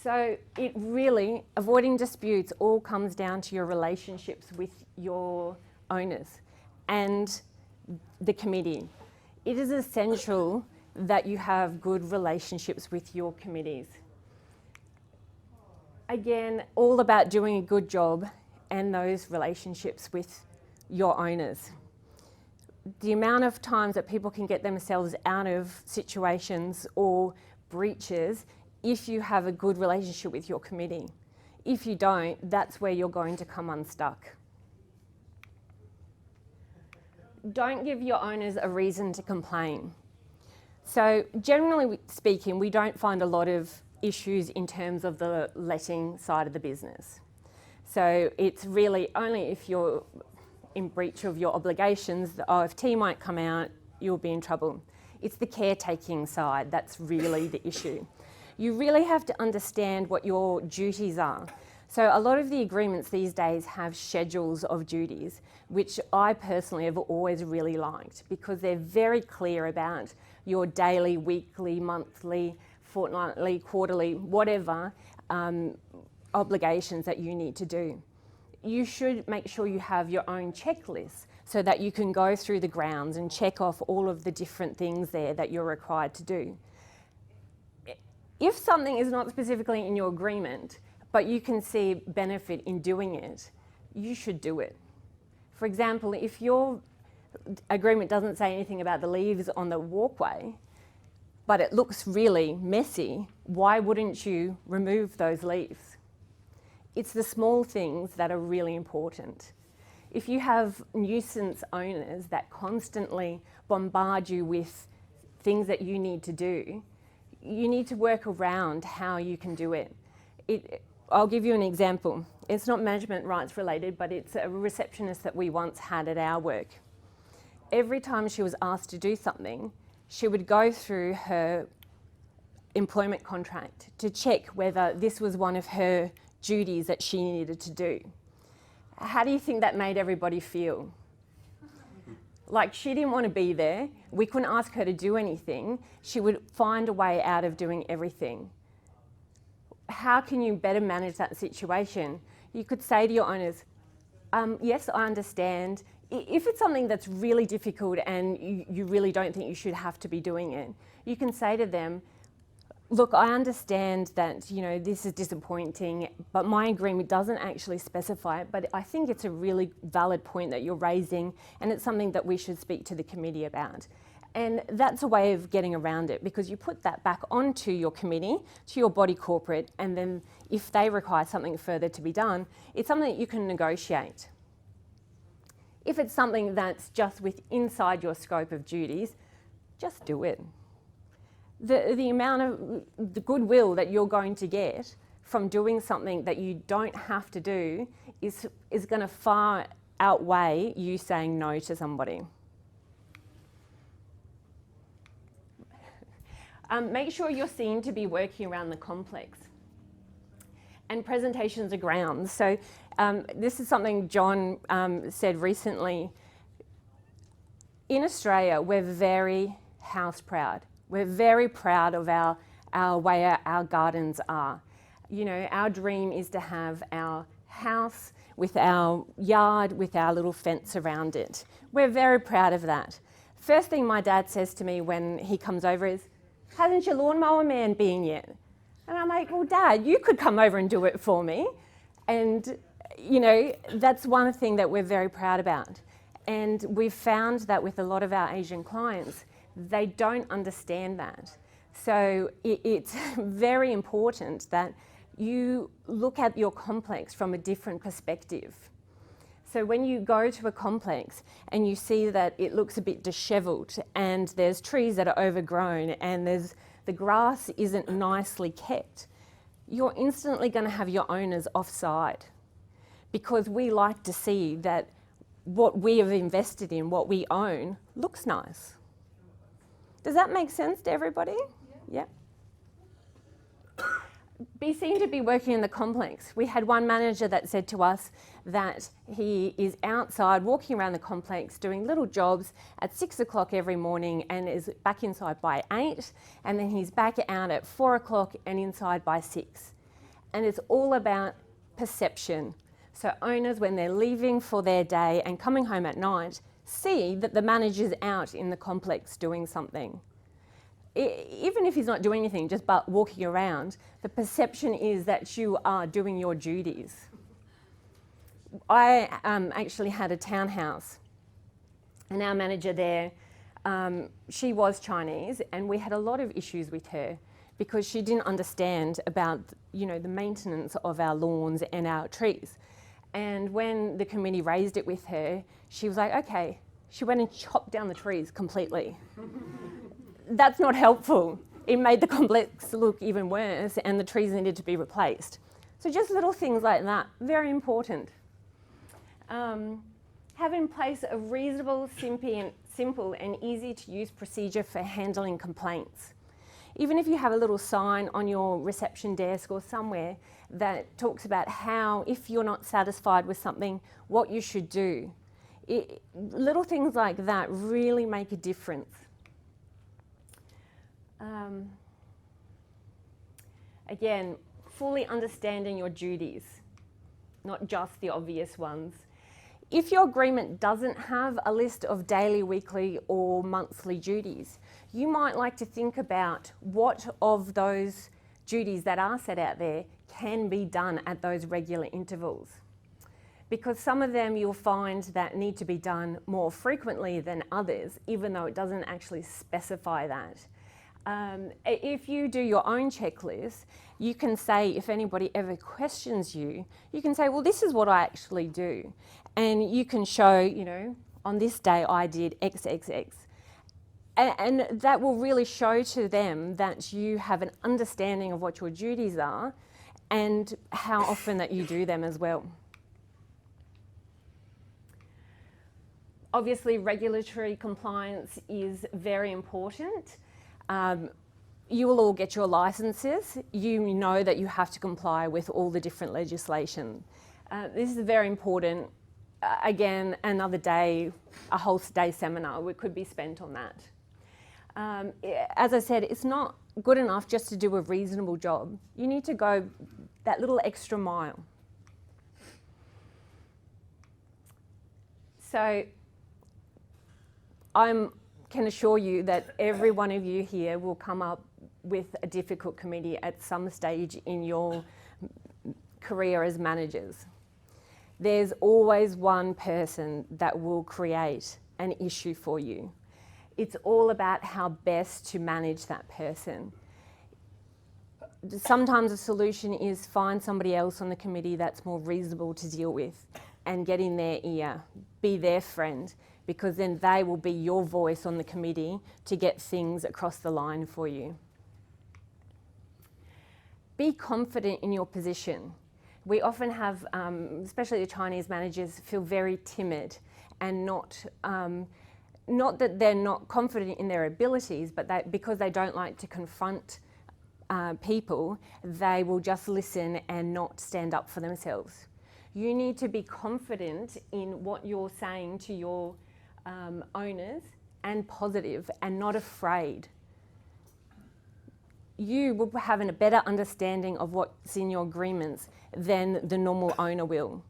So it really, avoiding disputes all comes down to your relationships with your owners and the committee. It is essential that you have good relationships with your committees. Again, all about doing a good job and those relationships with your owners. The amount of times that people can get themselves out of situations or breaches if you have a good relationship with your committee. If you don't, that's where you're going to come unstuck. Don't give your owners a reason to complain. So generally speaking, we don't find a lot of issues in terms of the letting side of the business. So it's really only if you're in breach of your obligations, the OFT might come out, you'll be in trouble. It's the caretaking side that's really the issue. You really have to understand what your duties are. So a lot of the agreements these days have schedules of duties, which I personally have always really liked because they're very clear about your daily, weekly, monthly, fortnightly, quarterly, whatever obligations that you need to do. You should make sure you have your own checklist so that you can go through the grounds and check off all of the different things there that you're required to do. If something is not specifically in your agreement, but you can see benefit in doing it, you should do it. For example, if your agreement doesn't say anything about the leaves on the walkway, but it looks really messy, why wouldn't you remove those leaves? It's the small things that are really important. If you have nuisance owners that constantly bombard you with things that you need to do, you need to work around how you can do it. I'll give you an example. It's not management rights related, but it's a receptionist that we once had at our work. Every time she was asked to do something, she would go through her employment contract to check whether this was one of her duties that she needed to do. How do you think that made everybody feel? Like she didn't want to be there. We couldn't ask her to do anything. She would find a way out of doing everything. How can you better manage that situation? You could say to your owners, yes, I understand. If it's something that's really difficult and you really don't think you should have to be doing it, you can say to them, look, I understand that, this is disappointing, but my agreement doesn't actually specify it, but I think it's a really valid point that you're raising, and it's something that we should speak to the committee about. And that's a way of getting around it, because you put that back onto your committee, to your body corporate, and then if they require something further to be done, it's something that you can negotiate. If it's something that's just inside your scope of duties, just do it. The amount of the goodwill that you're going to get from doing something that you don't have to do is going to far outweigh you saying no to somebody. Make sure you're seen to be working around the complex. And presentations are grounds. So this is something John said recently. In Australia, we're very house proud. We're very proud of our way our gardens are. Our dream is to have our house with our yard, with our little fence around it. We're very proud of that. First thing my dad says to me when he comes over is, hasn't your lawnmower man been yet? And I'm like, well, Dad, you could come over and do it for me. And, that's one thing that we're very proud about. And we've found that with a lot of our Asian clients, they don't understand that. So it's very important that you look at your complex from a different perspective. So when you go to a complex and you see that it looks a bit dishevelled and there's trees that are overgrown and the grass isn't nicely kept, you're instantly going to have your owners offside, because we like to see that what we have invested in, what we own, looks nice. Does that make sense to everybody? Yeah. Be seen to be working in the complex. We had one manager that said to us that he is outside walking around the complex doing little jobs at 6 o'clock every morning and is back inside by 8, and then he's back out at 4 o'clock and inside by 6. And it's all about perception. So owners, when they're leaving for their day and coming home at night, see that the manager's out in the complex doing something. Even if he's not doing anything, just but walking around, the perception is that you are doing your duties. I actually had a townhouse, and our manager there, she was Chinese, and we had a lot of issues with her because she didn't understand about, the maintenance of our lawns and our trees. And when the committee raised it with her, she was like, okay. She went and chopped down the trees completely. That's not helpful. It made the complex look even worse, and the trees needed to be replaced. So just little things like that, very important. Have in place a reasonable, simple and easy to use procedure for handling complaints. Even if you have a little sign on your reception desk or somewhere that talks about how, if you're not satisfied with something, what you should do. Little things like that really make a difference. Again, fully understanding your duties, not just the obvious ones. If your agreement doesn't have a list of daily, weekly or monthly duties, you might like to think about what of those duties that are set out there can be done at those regular intervals. Because some of them you'll find that need to be done more frequently than others, even though it doesn't actually specify that. If you do your own checklist, you can say, if anybody ever questions you, you can say, well, this is what I actually do. And you can show, on this day I did X, X, X. And that will really show to them that you have an understanding of what your duties are and how often that you do them as well. Obviously, regulatory compliance is very important. You will all get your licenses. You know that you have to comply with all the different legislation. This is very important. Again, another day, a whole day seminar could be spent on that. As I said, it's not good enough just to do a reasonable job. You need to go that little extra mile. So I can assure you that every one of you here will come up with a difficult committee at some stage in your career as managers. There's always one person that will create an issue for you. It's all about how best to manage that person. Sometimes a solution is find somebody else on the committee that's more reasonable to deal with and get in their ear, be their friend, because then they will be your voice on the committee to get things across the line for you. Be confident in your position. We often have, especially the Chinese managers, feel very timid and not that they're not confident in their abilities, but because they don't like to confront people, they will just listen and not stand up for themselves. You need to be confident in what you're saying to your owners and positive and not afraid. You will have a better understanding of what's in your agreements than the normal owner will.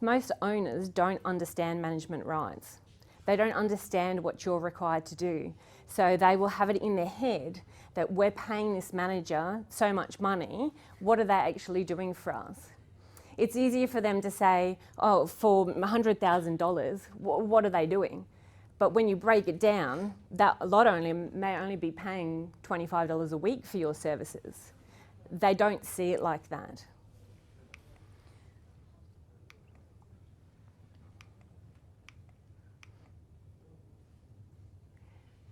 Most owners don't understand management rights. They don't understand what you're required to do. So they will have it in their head that we're paying this manager so much money, what are they actually doing for us? It's easier for them to say, oh, for $100,000, what are they doing? But when you break it down, that lot may only be paying $25 a week for your services. They don't see it like that.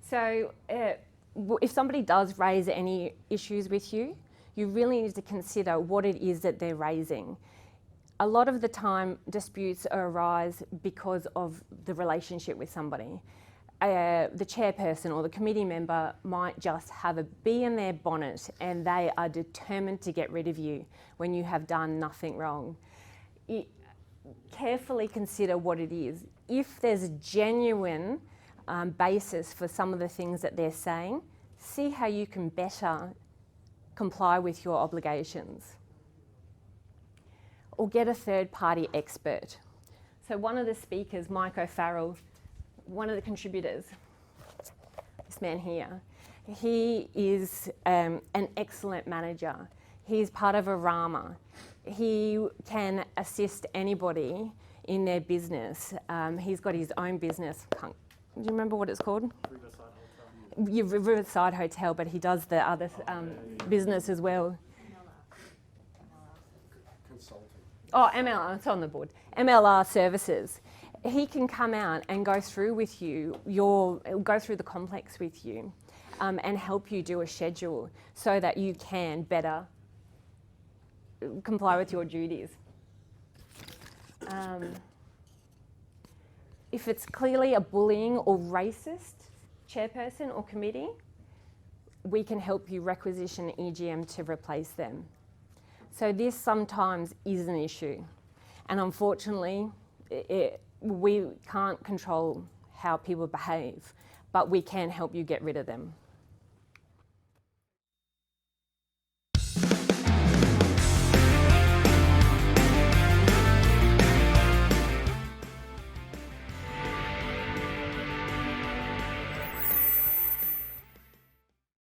So if somebody does raise any issues with you, you really need to consider what it is that they're raising. A lot of the time, disputes arise because of the relationship with somebody. The chairperson or the committee member might just have a bee in their bonnet and they are determined to get rid of you when you have done nothing wrong. Carefully consider what it is. If there's a genuine basis for some of the things that they're saying, see how you can better comply with your obligations. or get a third-party expert. So one of the speakers, Mike O'Farrell, one of the contributors, this man here, he is an excellent manager. He's part of Arama. He can assist anybody in their business. He's got his own business. Do you remember what it's called? Riverside Hotel, but he does the other business as well. Consulting. Oh, MLR, it's on the board. MLR services. He can come out and go through with you, go through the complex with you and help you do a schedule so that you can better comply with your duties. If it's clearly a bullying or racist chairperson or committee, we can help you requisition EGM to replace them. So this sometimes is an issue, and unfortunately we can't control how people behave, but we can help you get rid of them.